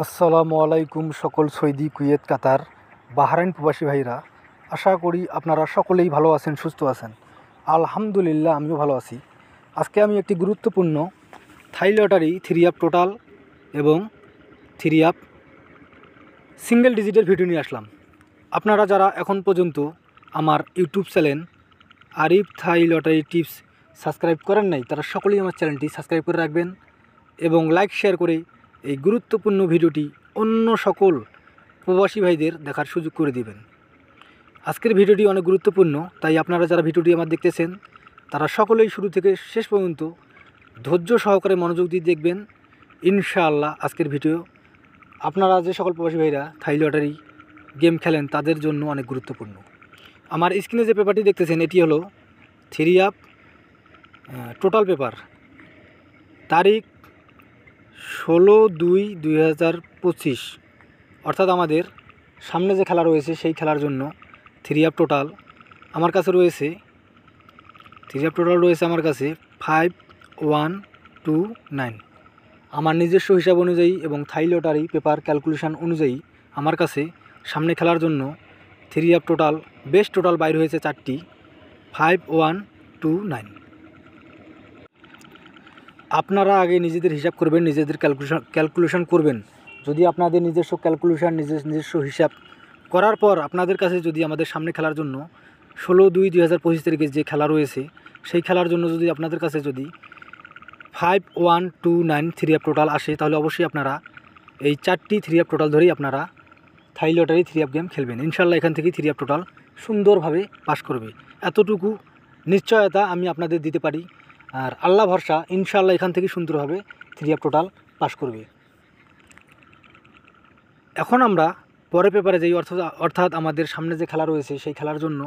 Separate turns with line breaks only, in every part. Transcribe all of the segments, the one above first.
আসসালামু আলাইকুম সকল সৌদি, কুয়েত, কাতার, বাহরাইন প্রবাসী ভাইরা। আশা করি আপনারা সকলেই ভালো আছেন, সুস্থ আছেন। আলহামদুলিল্লাহ, আমিও ভালো আছি। আজকে আমি একটি গুরুত্বপূর্ণ থাই লটারি 3 আপ টোটাল এবং 3 আপ সিঙ্গেল ডিজিটের ভিডিও নিয়ে আসলাম। আপনারা যারা এখন পর্যন্ত আমার ইউটিউব চ্যানেল আরিফ থাই লটারি টিপস সাবস্ক্রাইব করেন নাই, তারা সকলেই আমার চ্যানেলটি সাবস্ক্রাইব করে রাখবেন এবং লাইক শেয়ার করে এই গুরুত্বপূর্ণ ভিডিওটি অন্য সকল প্রবাসী ভাইদের দেখার সুযোগ করে দিবেন। আজকের ভিডিওটি অনেক গুরুত্বপূর্ণ, তাই আপনারা যারা ভিডিওটি আমার দেখতেছেন তারা সকলেই শুরু থেকে শেষ পর্যন্ত ধৈর্য সহকারে মনোযোগ দিয়ে দেখবেন। ইনশাআল্লাহ আজকের ভিডিও আপনারা যে সকল প্রবাসী ভাইরা থাই লটারি গেম খেলেন তাদের জন্য অনেক গুরুত্বপূর্ণ। আমার স্ক্রিনে যে পেপারটি দেখতেছেন এটি হলো 3 আপ টোটাল পেপার, তারিখ 16/2/2025, অর্থাৎ আমাদের সামনে যে খেলা রয়েছে সেই খেলার জন্য 3 আপ টোটাল আমার কাছে রয়েছে। 3 আপ টোটাল রয়েছে আমার কাছে 5129। আমার নিজস্ব হিসাব অনুযায়ী এবং থাই লটারি পেপার ক্যালকুলেশন অনুযায়ী আমার কাছে সামনে খেলার জন্য 3 আপ টোটাল বেস্ট টোটাল বাইর হয়েছে 4টি 5129। আপনারা আগে নিজেদের হিসাব করবেন, নিজেদের ক্যালকুলেশন করবেন। যদি আপনাদের নিজস্ব ক্যালকুলেশন নিজস্ব হিসাব করার পর আপনাদের কাছে যদি আমাদের সামনে খেলার জন্য 16/2/2025 তারিখে যে খেলা রয়েছে সেই খেলার জন্য যদি আপনাদের কাছে যদি 5129 3 আপ টোটাল আসে, তাহলে অবশ্যই আপনারা এই 4টি 3 আপ টোটাল ধরেই আপনারা থাই লটারি 3 আপ গেম খেলবেন। ইনশাল্লাহ এখান থেকে 3 আপ টোটাল সুন্দরভাবে পাস করবে, এতটুকু নিশ্চয়তা আমি আপনাদের দিতে পারি। আর আল্লাহ ভরসা, ইনশাআল্লাহ এখান থেকে সুন্দরভাবে 3 আপ টোটাল পাস করবে। এখন আমরা পরের পেপারে যাই, অর্থাৎ আমাদের সামনে যে খেলা রয়েছে সেই খেলার জন্য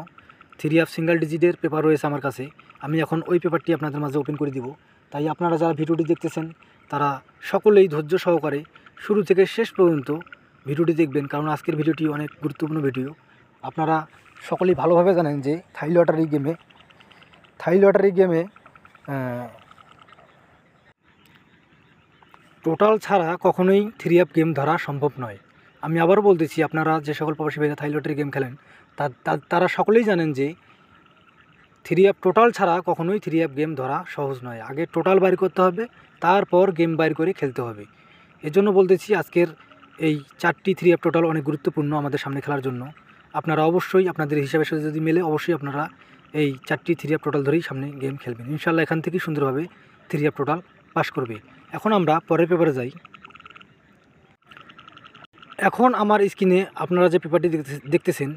3 আপ সিঙ্গেল ডিজিটের পেপার রয়েছে আমার কাছে। আমি এখন ওই পেপারটি আপনাদের মাঝে ওপেন করে দিব। তাই আপনারা যারা ভিডিওটি দেখতেছেন তারা সকলেই ধৈর্য সহকারে শুরু থেকে শেষ পর্যন্ত ভিডিওটি দেখবেন, কারণ আজকের ভিডিওটি অনেক গুরুত্বপূর্ণ ভিডিও। আপনারা সকলেই ভালোভাবে জানেন যে থাই লটারি গেমে টোটাল ছাড়া কখনোই 3 আপ গেম ধরা সম্ভব নয়। আমি আবারও বলতেছি, আপনারা যে সকল প্রবাসী ভাইরা থাই লটারি গেম খেলেন তারা সকলেই জানেন যে 3 আপ টোটাল ছাড়া কখনোই 3 আপ গেম ধরা সহজ নয়। আগে টোটাল বাইর করতে হবে, তারপর গেম বাইর করে খেলতে হবে। এজন্য বলতেছি আজকের এই 4টি 3 আপ টোটাল অনেক গুরুত্বপূর্ণ আমাদের সামনে খেলার জন্য। আপনারা অবশ্যই আপনাদের হিসাবের সাথে যদি মেলে অবশ্যই আপনারা এই 4টি 3 আপ টোটাল ধরেই সামনে গেম খেলবেন। ইনশাআল্লাহ এখান থেকে সুন্দরভাবে 3 আপ টোটাল পাস করবে। এখন আমরা পরের পেপারে যাই। এখন আমার স্ক্রিনে আপনারা যে পেপারটি দেখতেছেন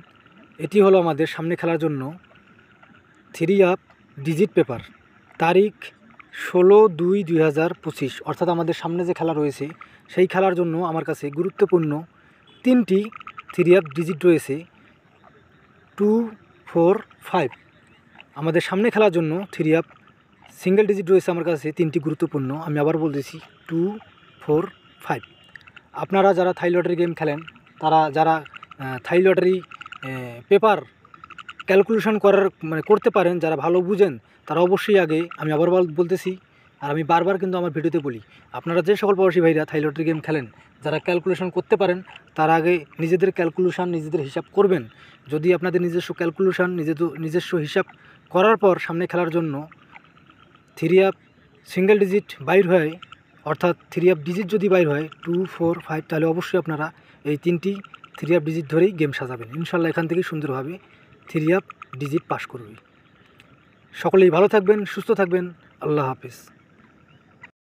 এটি হলো আমাদের সামনে খেলার জন্য 3 আপ ডিজিট পেপার, তারিখ 16/2/2025, অর্থাৎ আমাদের সামনে যে খেলা রয়েছে সেই খেলার জন্য আমার কাছে গুরুত্বপূর্ণ 3টি 3 আপ ডিজিট রয়েছে 2, 4, 5। আমাদের সামনে খেলার জন্য 3 আপ সিঙ্গেল ডিজিট রয়েছে আমার কাছে 3টি গুরুত্বপূর্ণ। আমি আবার বলতেছি 2, 4, 5। আপনারা যারা থাই লটারি গেম খেলেন তারা যারা থাই লটারি পেপার ক্যালকুলেশন করতে পারেন, যারা ভালো বুঝেন তারা অবশ্যই আগে, আমি আবার বলতেছি আর আমি বারবার কিন্তু আমার ভিডিওতে বলি, আপনারা যে সকল প্রবাসী ভাইরা থাই লটারি গেম খেলেন যারা ক্যালকুলেশন করতে পারেন তারা আগে নিজেদের ক্যালকুলেশন নিজেদের হিসাব করবেন। যদি আপনাদের নিজস্ব ক্যালকুলেশন নিজস্ব হিসাব করার পর সামনে খেলার জন্য 3 আপ সিঙ্গেল ডিজিট বাইর হয়, অর্থাৎ 3 আপ ডিজিট যদি বাইর হয় 2, 4, 5, তাহলে অবশ্যই আপনারা এই 3টি 3 আপ ডিজিট ধরেই গেম সাজাবেন। ইনশাল্লাহ এখান থেকে সুন্দরভাবে 3 আপ ডিজিট পাস করবে। সকলেই ভালো থাকবেন, সুস্থ থাকবেন। আল্লাহ হাফেজ।